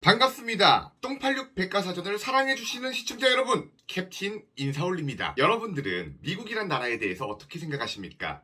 반갑습니다. 똥86 백과사전을 사랑해주시는 시청자 여러분, 캡틴 인사올립니다. 여러분들은 미국이란 나라에 대해서 어떻게 생각하십니까?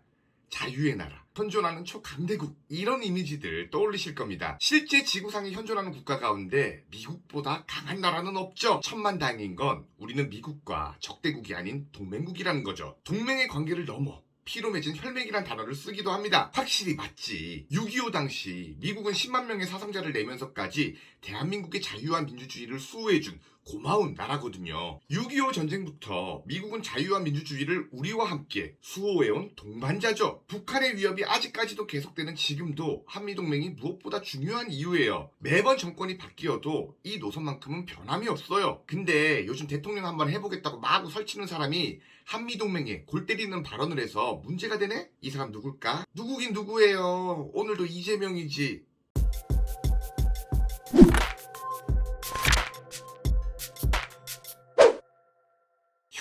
자유의 나라, 현존하는 초강대국, 이런 이미지들 떠올리실 겁니다. 실제 지구상에 현존하는 국가 가운데 미국보다 강한 나라는 없죠. 천만다행인 건 우리는 미국과 적대국이 아닌 동맹국이라는 거죠. 동맹의 관계를 넘어 피로 맺은 혈맥이란 단어를 쓰기도 합니다. 확실히 맞지. 6.25 당시 미국은 10만 명의 사상자를 내면서까지 대한민국의 자유와 민주주의를 수호해준 고마운 나라거든요. 6.25 전쟁부터 미국은 자유와 민주주의를 우리와 함께 수호해온 동반자죠. 북한의 위협이 아직까지도 계속되는 지금도 한미동맹이 무엇보다 중요한 이유예요. 매번 정권이 바뀌어도 이 노선만큼은 변함이 없어요. 근데 요즘 대통령 한번 해보겠다고 마구 설치는 사람이 한미동맹에 골 때리는 발언을 해서 문제가 되네? 이 사람 누굴까? 누구긴 누구예요. 오늘도 이재명이지.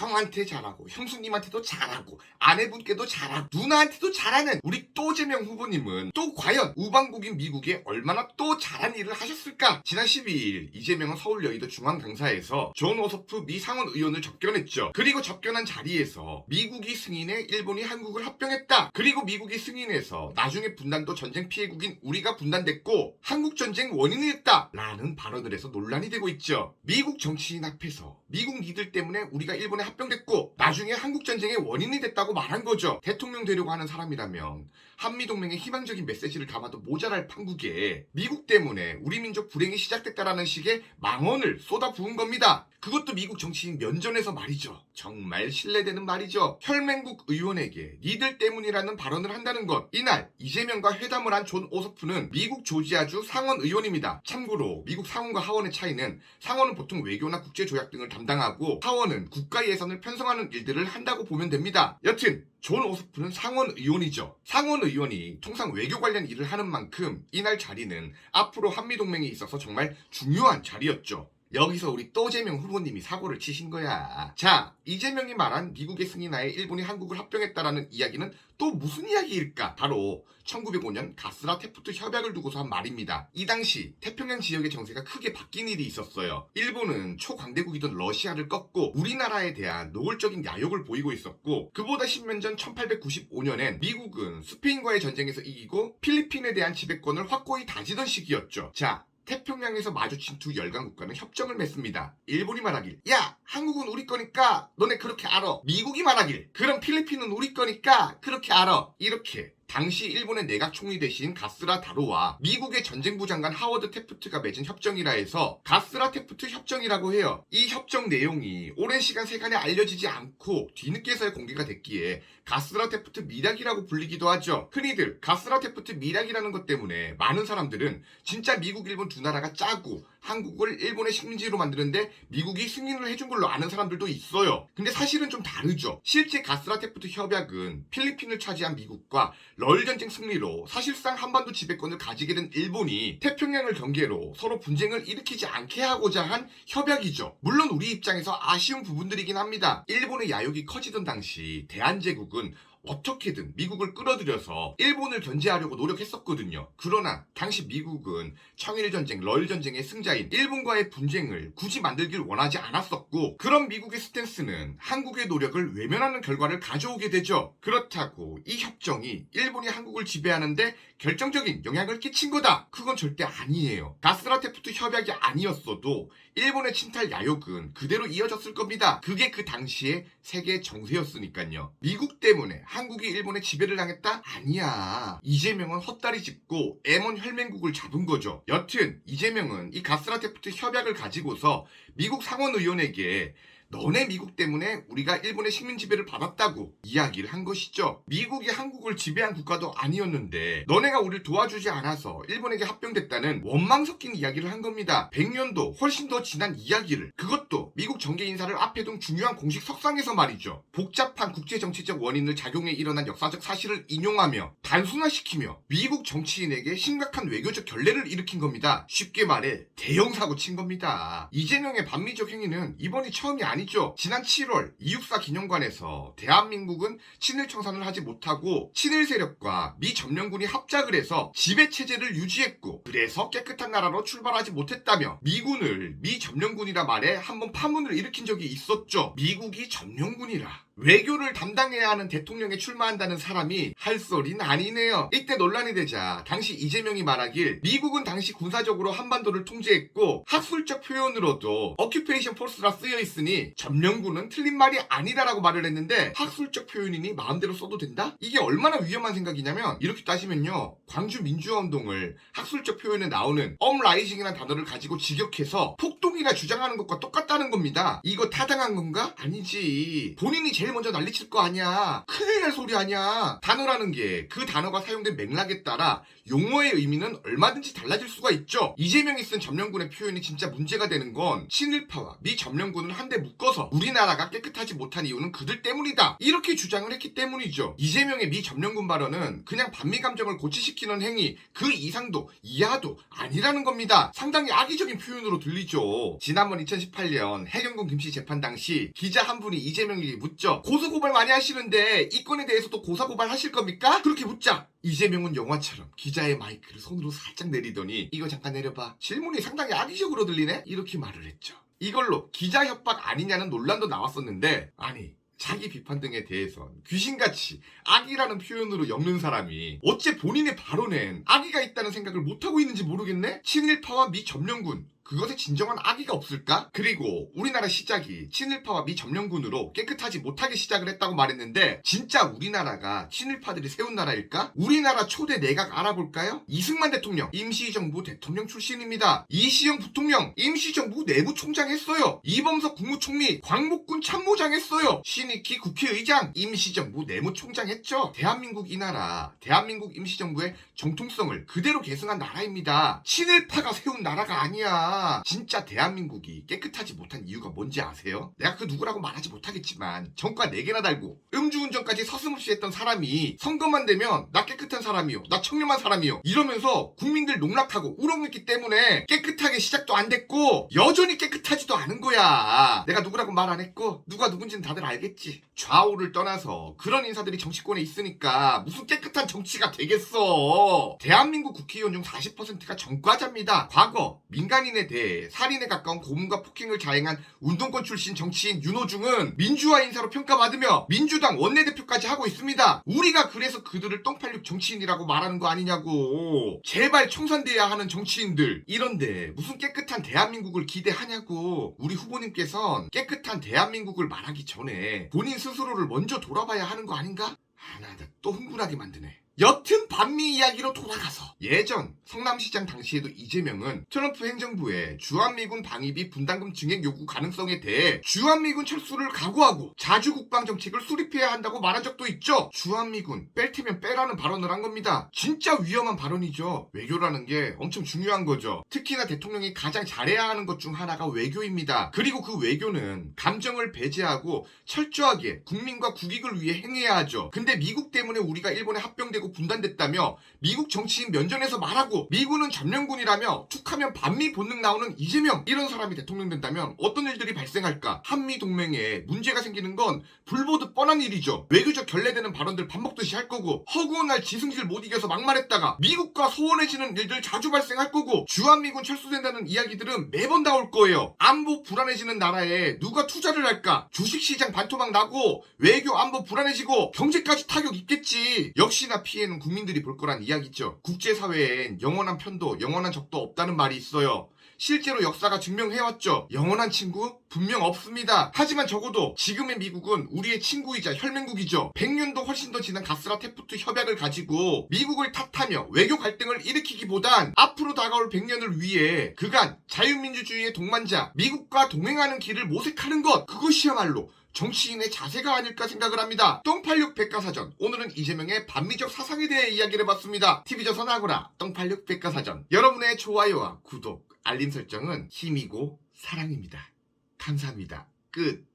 형한테 잘하고 형수님한테도 잘하고 아내분께도 잘하고 누나한테도 잘하는 우리 또재명 후보님은 또 과연 우방국인 미국에 얼마나 또 잘한 일을 하셨을까? 지난 12일 이재명은 서울 여의도 중앙강사에서 존 오소프 미 상원 의원을 접견했죠. 그리고 접견한 자리에서 미국이 승인해 일본이 한국을 합병했다. 그리고 미국이 승인해서 나중에 분단도 전쟁 피해국인 우리가 분단됐고 한국 전쟁 원인이 됐다 라는 발언을 해서 논란이 되고 있죠. 미국 정치인 앞에서 미국 니들 때문에 우리가 일본에 합병됐고 나중에 한국전쟁의 원인이 됐다고 말한 거죠. 대통령 되려고 하는 사람이라면 한미동맹에 희망적인 메시지를 담아도 모자랄 판국에 미국 때문에 우리 민족 불행이 시작됐다라는 식의 망언을 쏟아부은 겁니다. 그것도 미국 정치인 면전에서 말이죠. 정말 신뢰되는 말이죠. 혈맹국 의원에게 니들 때문이라는 발언을 한다는 것. 이날 이재명과 회담을 한 존 오소프는 미국 조지아주 상원 의원입니다. 참고로 미국 상원과 하원의 차이는 상원은 보통 외교나 국제조약 등을 담당하고 하원은 국가 예산을 편성하는 일들을 한다고 보면 됩니다. 여튼 존 오소프는 상원 의원이죠. 상원 의원이 통상 외교 관련 일을 하는 만큼 이날 자리는 앞으로 한미동맹에 있어서 정말 중요한 자리였죠. 여기서 우리 또재명 후보님이 사고를 치신 거야. 자, 이재명이 말한 미국의 승인하에 일본이 한국을 합병했다라는 이야기는 또 무슨 이야기일까? 바로 1905년 가스라 테프트 협약을 두고서 한 말입니다. 이 당시 태평양 지역의 정세가 크게 바뀐 일이 있었어요. 일본은 초강대국이던 러시아를 꺾고 우리나라에 대한 노골적인 야욕을 보이고 있었고 그보다 10년 전 1895년엔 미국은 스페인과의 전쟁에서 이기고 필리핀에 대한 지배권을 확고히 다지던 시기였죠. 자, 태평양에서 마주친 두 열강 국가는 협정을 맺습니다. 일본이 말하길 야 한국은 우리 거니까 너네 그렇게 알아. 미국이 말하길 그럼 필리핀은 우리 거니까 그렇게 알아. 이렇게 당시 일본의 내각 총리 대신 가스라 다로와 미국의 전쟁부 장관 하워드 테프트가 맺은 협정이라 해서 가스라 테프트 협정이라고 해요. 이 협정 내용이 오랜 시간 세간에 알려지지 않고 뒤늦게서야 공개가 됐기에 가스라 테프트 미락이라고 불리기도 하죠. 흔히들 가스라 테프트 미락이라는 것 때문에 많은 사람들은 진짜 미국, 일본 두 나라가 짜고 한국을 일본의 식민지로 만드는데 미국이 승인을 해준 걸로 아는 사람들도 있어요. 근데 사실은 좀 다르죠. 실제 가스라 테프트 협약은 필리핀을 차지한 미국과 러일전쟁 승리로 사실상 한반도 지배권을 가지게 된 일본이 태평양을 경계로 서로 분쟁을 일으키지 않게 하고자 한 협약이죠. 물론 우리 입장에서 아쉬운 부분들이긴 합니다. 일본의 야욕이 커지던 당시 대한제국은 어떻게든 미국을 끌어들여서 일본을 견제하려고 노력했었거든요. 그러나 당시 미국은 청일전쟁, 러일전쟁의 승자인 일본과의 분쟁을 굳이 만들길 원하지 않았었고 그런 미국의 스탠스는 한국의 노력을 외면하는 결과를 가져오게 되죠. 그렇다고 이 협정이 일본이 한국을 지배하는데 결정적인 영향을 끼친 거다. 그건 절대 아니에요. 가스라 테프트 협약이 아니었어도 일본의 친탈 야욕은 그대로 이어졌을 겁니다. 그게 그 당시의 세계 정세였으니까요. 미국 때문에 한국이 일본에 지배를 당했다? 아니야. 이재명은 헛다리 짚고 M1 혈맹국을 잡은 거죠. 여튼 이재명은 이 가스라 테프트 협약을 가지고서 미국 상원 의원에게 너네 미국 때문에 우리가 일본의 식민 지배를 받았다고 이야기를 한 것이죠. 미국이 한국을 지배한 국가도 아니었는데 너네가 우리를 도와주지 않아서 일본에게 합병됐다는 원망 섞인 이야기를 한 겁니다. 100년도 훨씬 더 지난 이야기를, 그것도 미국 정계 인사를 앞에 둔 중요한 공식 석상에서 말이죠. 복잡한 국제정치적 원인을 작용해 일어난 역사적 사실을 인용하며 단순화시키며 미국 정치인에게 심각한 외교적 결례를 일으킨 겁니다. 쉽게 말해 대형 사고 친 겁니다. 이재명의 반미적 행위는 이번이 처음이 아니 아니죠. 지난 7월 264 기념관에서 대한민국은 친일 청산을 하지 못하고 친일 세력과 미 점령군이 합작을 해서 지배체제를 유지했고 그래서 깨끗한 나라로 출발하지 못했다며 미군을 미 점령군이라 말해 한번 파문을 일으킨 적이 있었죠. 미국이 점령군이라. 외교를 담당해야 하는 대통령에 출마한다는 사람이 할 소린 아니네요. 이때 논란이 되자 당시 이재명이 말하길 미국은 당시 군사적으로 한반도를 통제했고 학술적 표현으로도 어큐페이션 포스라 쓰여 있으니 점령군은 틀린 말이 아니다라고 말을 했는데 학술적 표현이니 마음대로 써도 된다? 이게 얼마나 위험한 생각이냐면 이렇게 따지면요. 광주 민주화운동을 학술적 표현에 나오는 업라이징이라는 단어를 가지고 직역해서 폭동이라 주장하는 것과 똑같다는 겁니다. 이거 타당한 건가? 아니지. 본인이 제일 먼저 난리칠 거 아니야. 큰일 날 소리 아니야. 단어라는 게 그 단어가 사용된 맥락에 따라 용어의 의미는 얼마든지 달라질 수가 있죠. 이재명이 쓴 점령군의 표현이 진짜 문제가 되는 건 친일파와 미 점령군을 한데 묶어서 우리나라가 깨끗하지 못한 이유는 그들 때문이다. 이렇게 주장을 했기 때문이죠. 이재명의 미 점령군 발언은 그냥 반미 감정을 고취시키는 행위 그 이상도 이하도 아니라는 겁니다. 상당히 악의적인 표현으로 들리죠. 지난번 2018년 해경군 김씨 재판 당시 기자 한 분이 이재명에게 묻죠. 고소고발 많이 하시는데 이 건에 대해서도 고사고발 하실 겁니까? 그렇게 묻자 이재명은 영화처럼 기자의 마이크를 손으로 살짝 내리더니 이거 잠깐 내려봐. 질문이 상당히 악의적으로 들리네? 이렇게 말을 했죠. 이걸로 기자 협박 아니냐는 논란도 나왔었는데 아니 자기 비판 등에 대해선 귀신같이 악이라는 표현으로 엮는 사람이 어째 본인의 발언엔 악의가 있다는 생각을 못하고 있는지 모르겠네? 친일파와 미 점령군 그것에 진정한 악의가 없을까? 그리고 우리나라 시작이 친일파와 미 점령군으로 깨끗하지 못하게 시작을 했다고 말했는데 진짜 우리나라가 친일파들이 세운 나라일까? 우리나라 초대 내각 알아볼까요? 이승만 대통령 임시정부 대통령 출신입니다. 이시영 부통령 임시정부 내무총장 했어요. 이범석 국무총리 광복군 참모장 했어요. 신익희 국회의장 임시정부 내무총장 했죠. 대한민국 이 나라 대한민국 임시정부의 정통성을 그대로 계승한 나라입니다. 친일파가 세운 나라가 아니야. 진짜 대한민국이 깨끗하지 못한 이유가 뭔지 아세요? 내가 그 누구라고 말하지 못하겠지만 전과 4개나 달고 음주운전까지 서슴없이 했던 사람이 선거만 되면 나 깨끗한 사람이요 나 청렴한 사람이요 이러면서 국민들 농락하고 우롱했기 때문에 깨끗하게 시작도 안 됐고 여전히 깨끗하지도 않은 거야. 내가 누구라고 말 안 했고 누가 누군지는 다들 알겠지. 좌우를 떠나서 그런 인사들이 정치권에 있으니까 무슨 깨끗한 정치가 되겠어. 대한민국 국회의원 중 40%가 전과자입니다. 과거 민간인에 대해 살인에 가까운 고문과 폭행을 자행한 운동권 출신 정치인 윤호중은 민주화 인사로 평가받으며 민주당 원내대표까지 하고 있습니다. 우리가 그래서 그들을 똥팔육 정치인이라고 말하는 거 아니냐고. 제발 청산돼야 하는 정치인들 이런데 무슨 깨끗한 대한민국을 기대하냐고. 우리 후보님께선 깨끗한 대한민국을 말하기 전에 본인 스스로를 먼저 돌아봐야 하는 거 아닌가? 나 또 흥분하게 만드네. 여튼 반미 이야기로 돌아가서 예전 성남시장 당시에도 이재명은 트럼프 행정부의 주한미군 방위비 분담금 증액 요구 가능성에 대해 주한미군 철수를 각오하고 자주국방 정책을 수립해야 한다고 말한 적도 있죠. 주한미군 뺄 테면 빼라는 발언을 한 겁니다. 진짜 위험한 발언이죠. 외교라는 게 엄청 중요한 거죠. 특히나 대통령이 가장 잘해야 하는 것 중 하나가 외교입니다. 그리고 그 외교는 감정을 배제하고 철저하게 국민과 국익을 위해 행해야 하죠. 근데 미국 때문에 우리가 일본에 합병되고 분단됐다며 미국 정치인 면전에서 말하고 미군은 점령군이라며 툭하면 반미 본능 나오는 이재명 이런 사람이 대통령 된다면 어떤 일들이 발생할까? 한미 동맹에 문제가 생기는 건 불보듯 뻔한 일이죠. 외교적 결례되는 발언들 밥 먹듯이 할 거고 허구한 날 지승질 못 이겨서 막말했다가 미국과 소원해지는 일들 자주 발생할 거고 주한미군 철수된다는 이야기들은 매번 나올 거예요. 안보 불안해지는 나라에 누가 투자를 할까? 주식시장 반토막 나고 외교 안보 불안해지고 경제까지 타격 있겠지. 역시나 피해는 국민들이 볼 거란 이야기죠. 국제사회엔 영원한 편도 영원한 적도 없다는 말이 있어요. 실제로 역사가 증명해왔죠. 영원한 친구? 분명 없습니다. 하지만 적어도 지금의 미국은 우리의 친구이자 혈맹국이죠. 100년도 훨씬 더 지난 가스라 테프트 협약을 가지고 미국을 탓하며 외교 갈등을 일으키기보단 앞으로 다가올 100년을 위해 그간 자유민주주의의 동반자 미국과 동행하는 길을 모색하는 것 그것이야말로 정치인의 자세가 아닐까 생각을 합니다. 똥86 백과사전 오늘은 이재명의 반미적 사상에 대해 이야기를 해봤습니다. TV조선 아고라 똥86 백과사전 여러분의 좋아요와 구독 알림 설정은 힘이고 사랑입니다. 감사합니다. 끝.